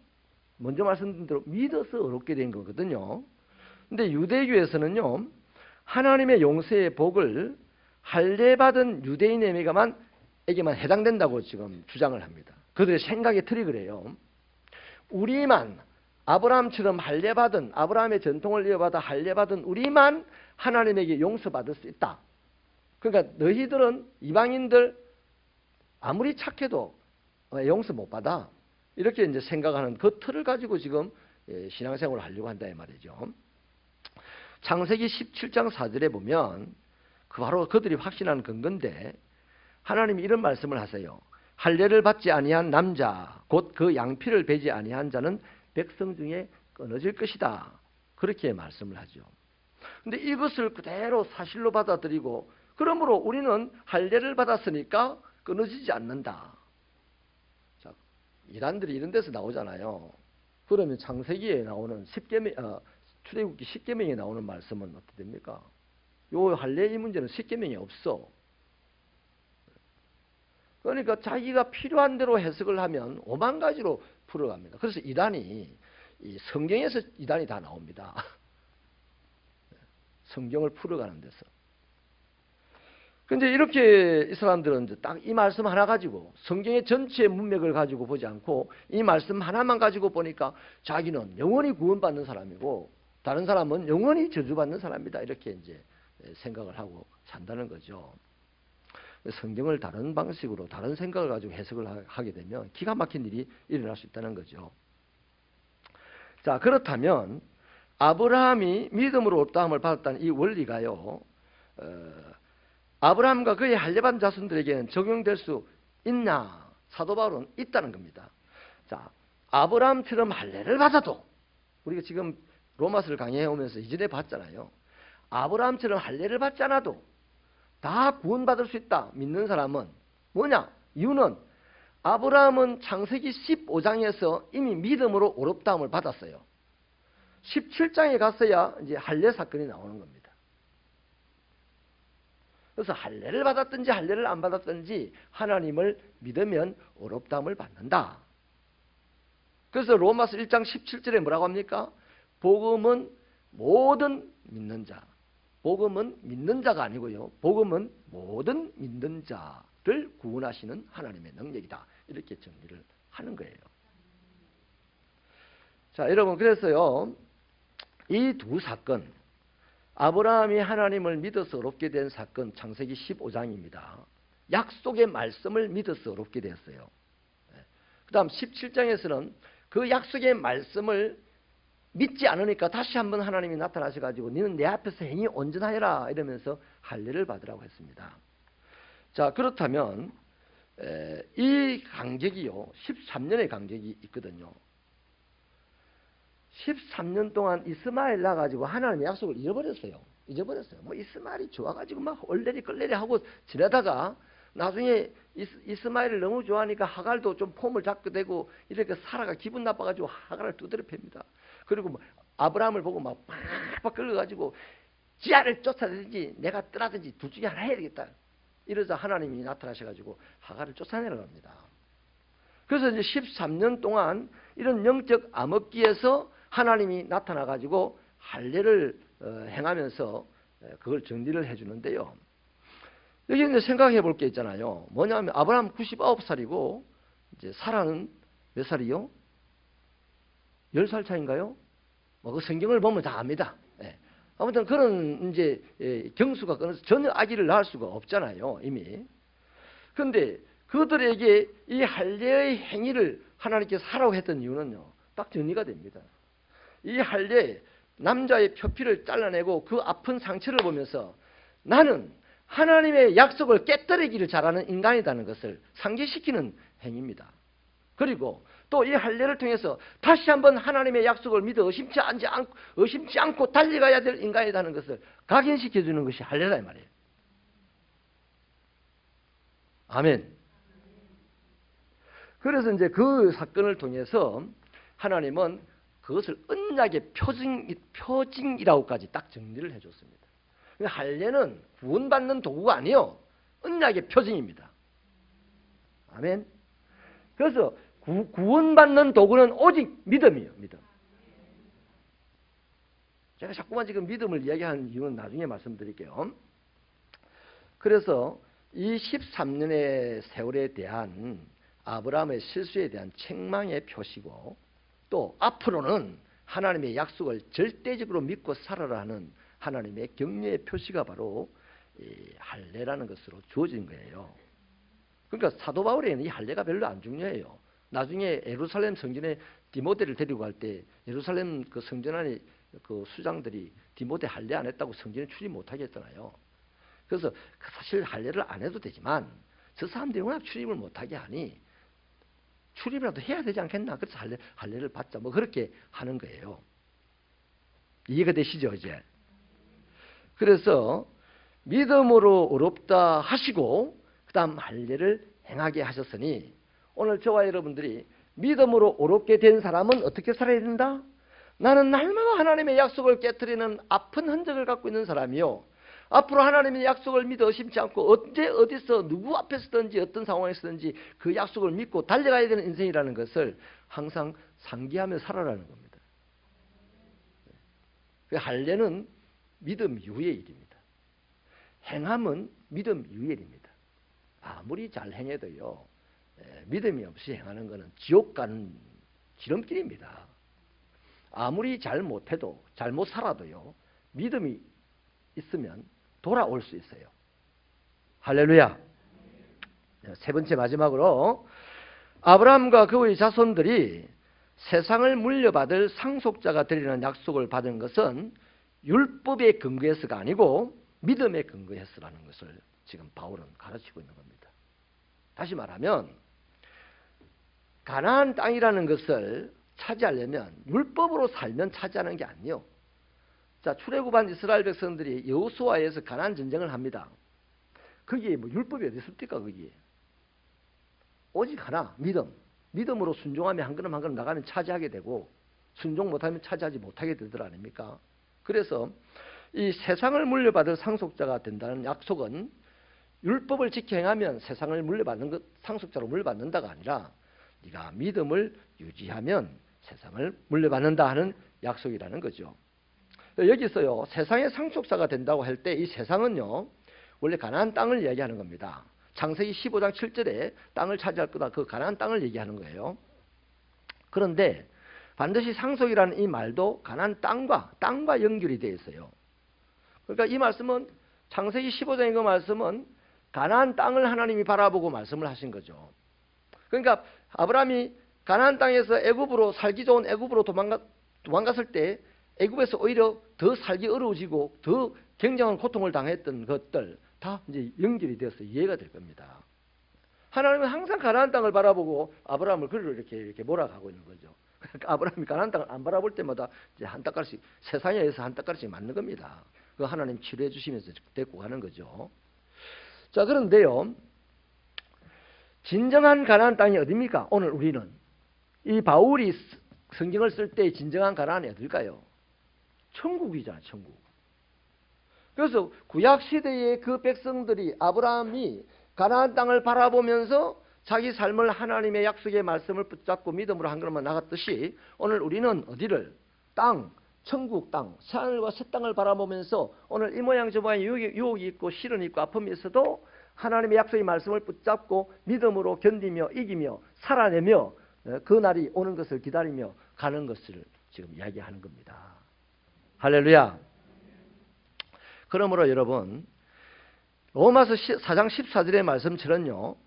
먼저 말씀드린 대로 믿어서 어렵게 된 거거든요. 근데 유대교에서는요, 하나님의 용서의 복을 할례 받은 유대인에게만 해당된다고 지금 주장을 합니다. 그들의 생각의 틀이 그래요. 우리만 아브라함처럼 할례받은, 아브라함의 전통을 이어받아 할례받은 우리만 하나님에게 용서받을 수 있다. 그러니까 너희들은, 이방인들 아무리 착해도 용서 못 받아. 이렇게 이제 생각하는 그 틀을 가지고 지금 신앙생활을 하려고 한다 이 말이죠. 창세기 17장 4절에 보면 바로 그들이 확신하는 근거인데 하나님이 이런 말씀을 하세요. 할례를 받지 아니한 남자 곧 그 양피를 베지 아니한 자는 백성 중에 끊어질 것이다. 그렇게 말씀을 하죠. 근데 이것을 그대로 사실로 받아들이고 그러므로 우리는 할례를 받았으니까 끊어지지 않는다. 자, 이단들이 이런 데서 나오잖아요. 그러면 창세기에 나오는 출애굽기 10계명에 나오는 말씀은 어떻게 됩니까? 요 할례 이 문제는 10계명이 없어. 그러니까 자기가 필요한 대로 해석을 하면 5만 가지로 풀어갑니다. 그래서 이단이 성경에서 이단이 다 나옵니다. 성경을 풀어가는 데서. 근데 이렇게 이 사람들은 이제 딱 이 말씀 하나 가지고 성경의 전체 문맥을 가지고 보지 않고 이 말씀 하나만 가지고 보니까 자기는 영원히 구원받는 사람이고 다른 사람은 영원히 저주받는 사람이다. 이렇게 이제 생각을 하고 산다는 거죠. 성경을 다른 방식으로 다른 생각을 가지고 해석을 하게 되면 기가 막힌 일이 일어날 수 있다는 거죠. 자, 그렇다면 아브라함이 믿음으로 옳다함을 받았다는 이 원리가요. 아브라함과 그의 할례받은 자손들에게는 적용될 수 있냐? 사도 바울은 있다는 겁니다. 자, 아브라함처럼 할례를 받아도 우리가 지금 로마서를 강의해 오면서 이전에 봤잖아요. 아브라함처럼 할례를 받지 않아도 다 구원받을 수 있다. 믿는 사람은 뭐냐? 이유는 아브라함은 창세기 15장에서 이미 믿음으로 옳다함을 받았어요. 17장에 갔어야 이제 할례 사건이 나오는 겁니다. 그래서 할례를 받았든지 할례를 안 받았든지 하나님을 믿으면 옳다함을 받는다. 그래서 로마서 1장 17절에 뭐라고 합니까? 복음은 모든 믿는 자. 복음은 믿는 자가 아니고요. 복음은 모든 믿는 자를 구원하시는 하나님의 능력이다. 이렇게 정리를 하는 거예요. 자, 여러분, 그래서요, 이 두 사건, 아브라함이 하나님을 믿어서 어렵게 된 사건, 창세기 15장입니다. 약속의 말씀을 믿어서 어렵게 되었어요. 그 다음 17장에서는 그 약속의 말씀을 믿지 않으니까 다시 한번 하나님이 나타나셔가지고 너는 내 앞에서 행히 온전하여라 이러면서 할례를 받으라고 했습니다. 자, 그렇다면 이 간격이요 13년의 간격이 있거든요. 13년 동안 이스마엘 나가지고 하나님의 약속을 잊어버렸어요. 뭐 이스마엘이 좋아가지고 막 얼레리 끌레리 하고 지내다가 나중에 이스마엘을 너무 좋아하니까 하갈도 좀 폼을 잡게 되고 이렇게 사라가 기분 나빠가지고 하갈을 두드려 팹니다. 그리고 뭐 아브라함을 보고 막 팍팍 끌려가지고 지아를 쫓아내든지 내가 떠나든지 둘 중에 하나 해야 되겠다. 이러자 하나님이 나타나셔가지고 하갈을 쫓아내라고 합니다. 그래서 이제 13년 동안 이런 영적 암흑기에서 하나님이 나타나가지고 할례를 행하면서 그걸 정리를 해주는데요. 여기 이제 생각해 볼 게 있잖아요. 뭐냐면 아브라함 99살이고 이제 사라는 몇 살이요? 10살 차인가요? 뭐 그 성경을 보면 다 압니다. 예. 아무튼 그런 이제 경수가 끊어서 전혀 아기를 낳을 수가 없잖아요, 이미. 그런데 그들에게 이 할례의 행위를 하나님께서 하라고 했던 이유는요, 딱 정리가 됩니다. 이 할례 남자의 표피를 잘라내고 그 아픈 상처를 보면서 나는 하나님의 약속을 깨뜨리기를 잘하는 인간이라는 것을 상기시키는 행위입니다. 그리고 또 이 할례를 통해서 다시 한번 하나님의 약속을 믿어 의심치 않고 달려가야 될 인간이라는 것을 각인시켜주는 것이 할례라 이 말이에요. 아멘. 그래서 이제 그 사건을 통해서 하나님은 그것을 언약의 표징이라고까지 딱 정리를 해줬습니다. 할례는 구원받는 도구가 아니요, 언약의 표징입니다. 아멘. 그래서 구원받는 도구는 오직 믿음이에요. 믿음. 제가 자꾸만 지금 믿음을 이야기하는 이유는 나중에 말씀드릴게요. 그래서 이 13년의 세월에 대한 아브라함의 실수에 대한 책망의 표시고, 또 앞으로는 하나님의 약속을 절대적으로 믿고 살아라는 하나님의 격려의 표시가 바로 이 할례라는 것으로 주어진 거예요. 그러니까 사도 바울에는 이 할례가 별로 안 중요해요. 나중에 예루살렘 성전에 디모데를 데리고 갈 때 예루살렘 그 성전 안에 그 수장들이 디모데 할례 안 했다고 성전에 출입 못하게 했잖아요. 그래서 사실 할례를 안 해도 되지만 저 사람들이 워낙 출입을 못하게 하니 출입이라도 해야 되지 않겠나? 그래서 할례를 받자. 뭐 그렇게 하는 거예요. 이해가 되시죠, 이제? 그래서 믿음으로 어렵다 하시고 그다음 할례를 행하게 하셨으니 오늘 저와 여러분들이 믿음으로 어렵게 된 사람은 어떻게 살아야 된다? 나는 날마다 하나님의 약속을 깨트리는 아픈 흔적을 갖고 있는 사람이요, 앞으로 하나님의 약속을 믿어 의심치 않고 언제 어디서 누구 앞에서든지 어떤 상황에서든지 그 약속을 믿고 달려가야 되는 인생이라는 것을 항상 상기하며 살아라는 겁니다. 할례는 믿음 이후의 일입니다. 행함은 믿음 이후의 일입니다. 아무리 잘 행해도요, 믿음이 없이 행하는 것은 지옥 가는 지름길입니다. 아무리 잘못해도 잘못 살아도요, 믿음이 있으면 돌아올 수 있어요. 할렐루야. 세 번째 마지막으로 아브라함과 그의 자손들이 세상을 물려받을 상속자가 되리라는 약속을 받은 것은 율법에 근거해서가 아니고 믿음에 근거해서라는 것을 지금 바울은 가르치고 있는 겁니다. 다시 말하면 가나안 땅이라는 것을 차지하려면 율법으로 살면 차지하는 게 아니에요. 자, 출애굽한 이스라엘 백성들이 여호수아에서 가나안 전쟁을 합니다. 거기에 뭐 율법이 어디 있습니까? 거기에 오직 하나, 믿음으로 순종하며 한 걸음 한 걸음 나가면 차지하게 되고, 순종 못하면 차지하지 못하게 되더라 아닙니까? 그래서 이 세상을 물려받을 상속자가 된다는 약속은 율법을 지켜 행하면 세상을 물려받는 것, 상속자로 물려받는다가 아니라 네가 믿음을 유지하면 세상을 물려받는다 하는 약속이라는 거죠. 여기서요, 세상의 상속자가 된다고 할 때 이 세상은요, 원래 가나안 땅을 이야기하는 겁니다. 창세기 15장 7절에 땅을 차지할 거다, 그 가나안 땅을 얘기하는 거예요. 그런데 반드시 상속이라는 이 말도 가나안 땅과 연결이 되어 있어요. 그러니까 이 말씀은, 창세기 15장의 그 말씀은 가나안 땅을 하나님이 바라보고 말씀을 하신 거죠. 그러니까 아브라함이 가나안 땅에서 애굽으로 살기 좋은 애굽으로 도망갔을 때 애굽에서 오히려 더 살기 어려워지고 더 굉장한 고통을 당했던 것들 다 이제 연결이 되어서 이해가 될 겁니다. 하나님은 항상 가나안 땅을 바라보고 아브라함을 그리로 이렇게 몰아가고 있는 거죠. 그러니까 아브라함이 가나안 땅을 안 바라볼 때마다 이제 한 닦아씩 세상에 의해서 한 닦아씩 맞는 겁니다. 그 하나님 치료해 주시면서 데리고 가는 거죠. 자, 그런데요, 진정한 가나안 땅이 어디입니까? 오늘 우리는 이 바울이 성경을 쓸 때 진정한 가나안이 어딜까요? 천국이잖아, 천국. 그래서 구약 시대의 그 백성들이 아브라함이 가나안 땅을 바라보면서 자기 삶을 하나님의 약속의 말씀을 붙잡고 믿음으로 한 걸음만 나갔듯이 오늘 우리는 어디를? 땅, 천국 땅, 새하늘과 새 땅을 바라보면서 오늘 이 모양 저 모양 유혹이 있고 시련이 있고 아픔이 있어도 하나님의 약속의 말씀을 붙잡고 믿음으로 견디며 이기며 살아내며 그 날이 오는 것을 기다리며 가는 것을 지금 이야기하는 겁니다. 할렐루야. 그러므로 여러분 로마서 4장 14절의 말씀처럼요,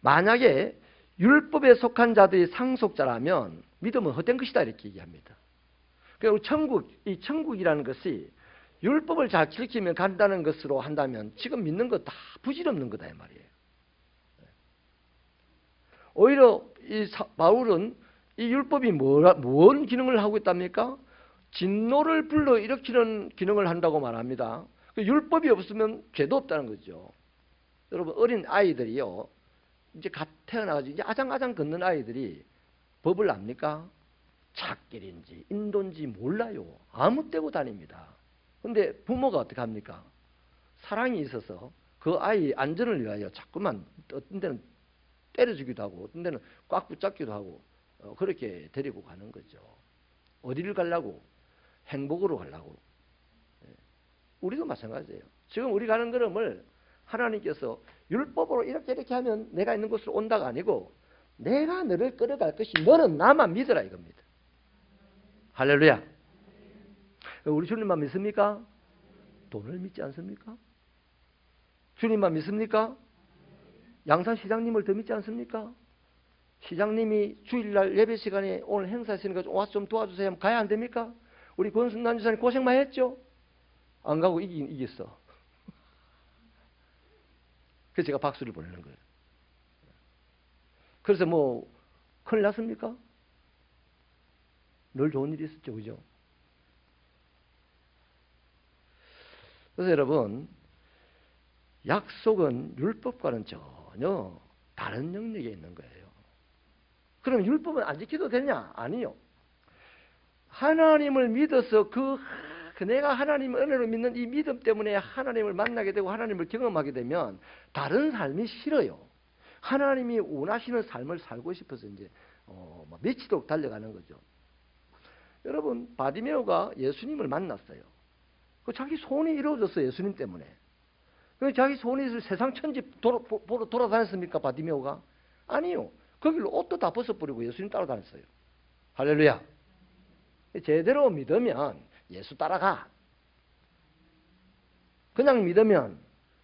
만약에 율법에 속한 자들이 상속자라면 믿음은 헛된 것이다 이렇게 얘기합니다. 그리고 이 천국이라는 것이 율법을 잘 지키면 간다는 것으로 한다면 지금 믿는 거 다 부질없는 거다 이 말이에요. 오히려 이 바울은 이 율법이 뭔 기능을 하고 있답니까? 진노를 불러일으키는 기능을 한다고 말합니다. 율법이 없으면 죄도 없다는 거죠. 여러분 어린 아이들이요, 이제 갓 태어나가지고 이제 아장아장 걷는 아이들이 법을 압니까? 찻길인지 인도인지 몰라요. 아무 때고 다닙니다. 근데 부모가 어떻게 합니까? 사랑이 있어서 그 아이 안전을 위하여 자꾸만 어떤 데는 때려주기도 하고 어떤 데는 꽉 붙잡기도 하고 그렇게 데리고 가는 거죠. 어디를 가려고? 행복으로 가려고. 우리도 마찬가지예요. 지금 우리 가는 걸음을 하나님께서 율법으로 이렇게 하면 내가 있는 곳으로 온다가 아니고 내가 너를 끌어갈 것이 너는 나만 믿으라 이겁니다. 할렐루야. 우리 주님만 믿습니까? 돈을 믿지 않습니까? 주님만 믿습니까? 양산 시장님을 더 믿지 않습니까? 시장님이 주일날 예배 시간에 오늘 행사 있으니까 와서 좀 도와주세요 하면 가야 안 됩니까? 우리 권순남 지사님 고생 많이 했죠? 안 가고 이겼어. 그래서 제가 박수를 보내는 거예요. 그래서 뭐 큰일 났습니까? 늘 좋은 일이 있었죠, 그죠? 그래서 여러분, 약속은 율법과는 전혀 다른 영역에 있는 거예요. 그럼 율법은 안 지켜도 되냐? 아니요. 하나님을 믿어서 내가 하나님의 은혜로 믿는 이 믿음 때문에 하나님을 만나게 되고 하나님을 경험하게 되면 다른 삶이 싫어요. 하나님이 원하시는 삶을 살고 싶어서 이제 미치도록 달려가는 거죠. 여러분, 바디메오가 예수님을 만났어요. 자기 소원이 이루어졌어요. 예수님 때문에. 자기 소원이 있어서 세상 천지 보러 돌아다녔습니까? 바디메오가? 아니요. 거기로 옷도 다 벗어버리고 예수님 따라다녔어요. 할렐루야. 제대로 믿으면 예수 따라가. 그냥 믿으면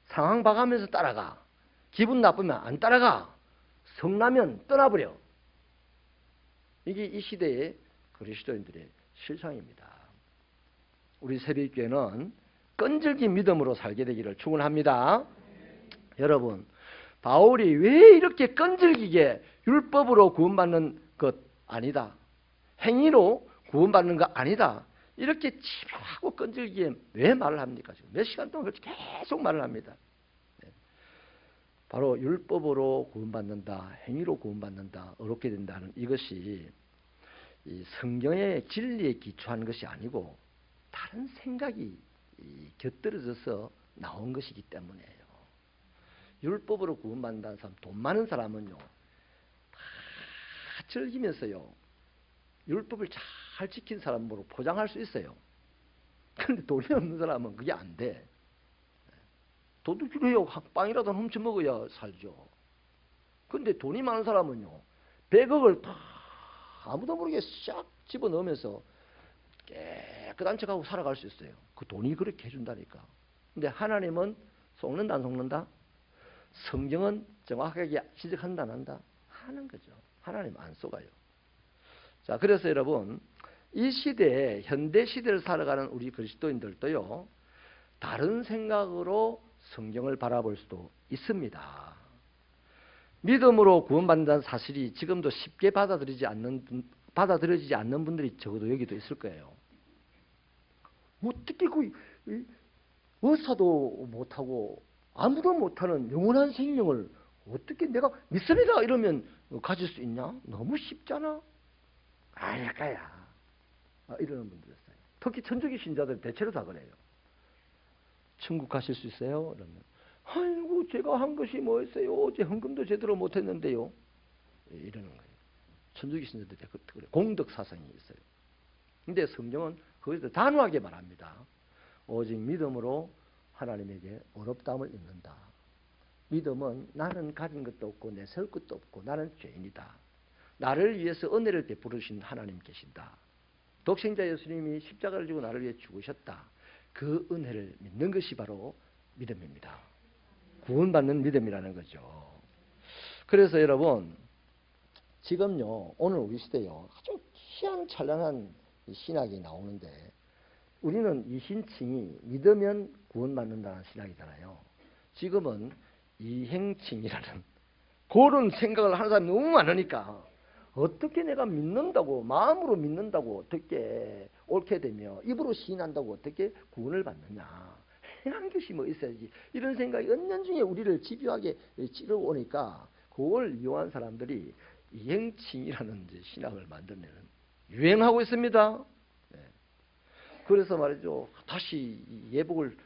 상황 봐가면서 따라가. 기분 나쁘면 안 따라가. 성나면 떠나버려. 이게 이 시대의 그리스도인들의 실상입니다. 우리 새벽교회는 끈질긴 믿음으로 살게 되기를 축원합니다. 여러분, 바울이 왜 이렇게 끈질기게 율법으로 구원받는 것 아니다, 행위로 구원받는 것 아니다, 이렇게 집요하고 끈질기게 왜 말을 합니까? 지금 몇 시간 동안 계속 말을 합니다. 바로 율법으로 구원받는다, 행위로 구원받는다, 어렵게 된다는 이것이 이 성경의 진리에 기초한 것이 아니고 다른 생각이 곁들여져서 나온 것이기 때문이에요. 율법으로 구원받는다는 사람, 돈 많은 사람은요, 다 즐기면서요, 율법을 잘 지킨 사람으로 포장할 수 있어요. 그런데 돈이 없는 사람은 그게 안 돼. 돈도 필요해요. 빵이라도 훔쳐 먹어야 살죠. 그런데 돈이 많은 사람은요, 100억을 다 아무도 모르게 싹 집어넣으면서 깨끗한 척하고 살아갈 수 있어요. 그 돈이 그렇게 해준다니까. 근데 하나님은 속는다 안 속는다? 성경은 정확하게 지적한다 안 한다? 하는 거죠. 하나님 안 속아요. 자, 그래서 여러분 이 시대에 현대 시대를 살아가는 우리 그리스도인들도요. 다른 생각으로 성경을 바라볼 수도 있습니다. 믿음으로 구원받는다는 사실이 지금도 쉽게 받아들여지지 않는 분들이 적어도 여기도 있을 거예요. 어떻게 의사도 못하고 아무도 못하는 영원한 생명을 어떻게 내가 믿습니다 이러면 가질 수 있냐? 너무 쉽잖아. 알까야. 이러는 분들 있어요. 특히 천주교 신자들 대체로 다 그래요. 천국 가실 수 있어요? 그러면 아이고 제가 한 것이 뭐였어요? 어제 헌금도 제대로 못했는데요. 이러는 거예요. 천주교 신자들 그래. 공덕 사상이 있어요. 근데 성경은 거기서 단호하게 말합니다. 오직 믿음으로 하나님에게 어렵다함을 입는다. 믿음은 나는 가진 것도 없고 내세울 것도 없고 나는 죄인이다. 나를 위해서 은혜를 베푸르신 하나님 계신다. 독생자 예수님이 십자가를 지고 나를 위해 죽으셨다. 그 은혜를 믿는 것이 바로 믿음입니다. 구원받는 믿음이라는 거죠. 그래서 여러분 지금요 오늘 우리 시대요 아주 희한찬란한 신학이 나오는데 우리는 이신칭이 믿으면 구원받는다는 신학이잖아요. 지금은 이행칭이라는 그런 생각을 하는 사람이 너무 많으니까 어떻게 내가 믿는다고 마음으로 믿는다고 어떻게 옳게 되며 입으로 시인한다고 어떻게 구원을 받느냐. 행한 것이 뭐 있어야지. 이런 생각이 은연중에 우리를 집요하게 찌르오니까 그걸 이용한 사람들이 이행칭이라는 신학을 만들면 유행하고 있습니다. 그래서 말이죠. 다시 예복을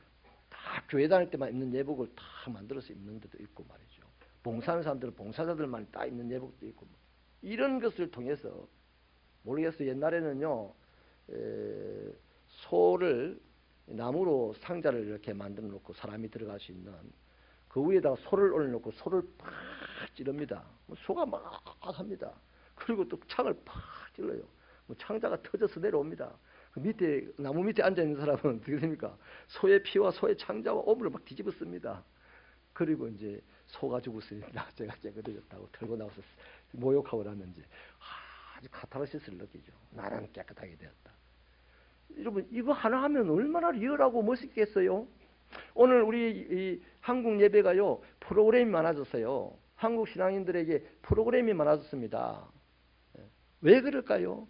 다 교회 다닐 때만 입는 예복을 다 만들어서 입는 데도 있고 말이죠. 봉사하는 사람들은 봉사자들만 딱 입는 예복도 있고 이런 것을 통해서 모르겠어요. 옛날에는요. 소를 나무로 상자를 이렇게 만들어 놓고 사람이 들어갈 수 있는 그 위에다가 소를 올려놓고 소를 팍 찌릅니다. 소가 막 합니다. 그리고 또 창을 팍 찔러요. 창자가 터져서 내려옵니다. 그 밑에 나무 밑에 앉아 있는 사람은 어떻게 됩니까? 소의 피와 소의 창자와 오물을 막 뒤집어 씁니다. 그리고 이제 소가 죽었습니다. 제가 깨끗해졌다고 털고 나와서 모욕하고 나면 이제 아주 카타르시스를 느끼죠. 나는 깨끗하게 되었다. 여러분 이거 하나 하면 얼마나 리얼하고 멋있겠어요? 오늘 우리 이 한국 예배가요 프로그램이 많아졌어요. 한국 신앙인들에게 프로그램이 많아졌습니다. 왜 그럴까요?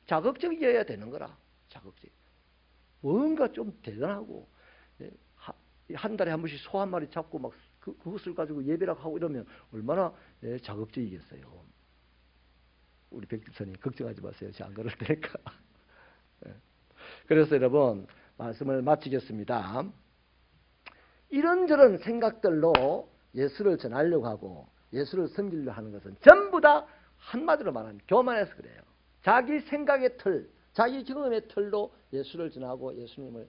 자극적이어야 되는 거라. 자극적. 뭔가 좀 대단하고 한 달에 한 번씩 소 한 마리 잡고 막 그것을 가지고 예배라고 하고 이러면 얼마나 자극적이겠어요. 우리 백집사님 걱정하지 마세요. 제가 안 그럴 테니까. 그래서 여러분 말씀을 마치겠습니다. 이런저런 생각들로 예수를 전하려고 하고 예수를 섬기려고 하는 것은 전부 다 한마디로 말하면 교만해서 그래요. 자기 생각의 틀, 자기 경험의 틀로 예수를 전하고 예수님을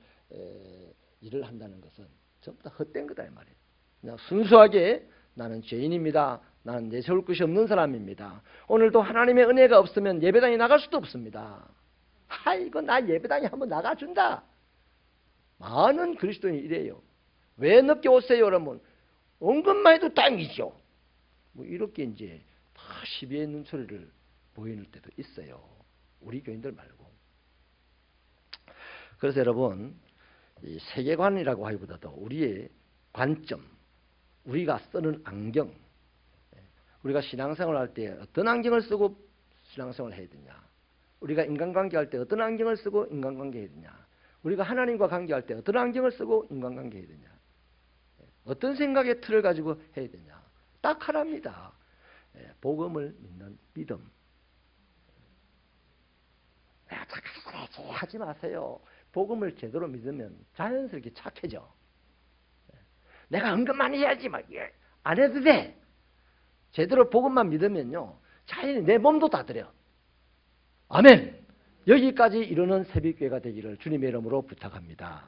일을 한다는 것은 전부 다 헛된 거다 이 말이에요. 그냥 순수하게 나는 죄인입니다. 나는 내세울 것이 없는 사람입니다. 오늘도 하나님의 은혜가 없으면 예배당에 나갈 수도 없습니다. 이거 나 예배당에 한번 나가준다. 많은 그리스도인이 이래요. 왜 늦게 오세요? 그러면 온 것만 해도 땅이죠. 뭐 이렇게 이제 다 시비의 눈초리를 보이는 때도 있어요. 우리 교인들 말고. 그래서 여러분 이 세계관이라고 하기보다도 우리의 관점, 우리가 쓰는 안경, 우리가 신앙생활을 할 때 어떤 안경을 쓰고 신앙생활을 해야 되냐, 우리가 인간관계할 때 어떤 안경을 쓰고 인간관계 해야 되냐, 우리가 하나님과 관계할 때 어떤 안경을 쓰고 인간관계 해야 되냐, 어떤 생각의 틀을 가지고 해야 되냐, 딱 하나입니다. 복음을 믿는 믿음. 내가 착하지 하지 마세요. 복음을 제대로 믿으면 자연스럽게 착해져. 내가 은근 많이 해야지 안 해도 돼. 제대로 복음만 믿으면요 자연히 내 몸도 다 드려. 아멘. 여기까지 이루는 새벽교회가 되기를 주님의 이름으로 부탁합니다.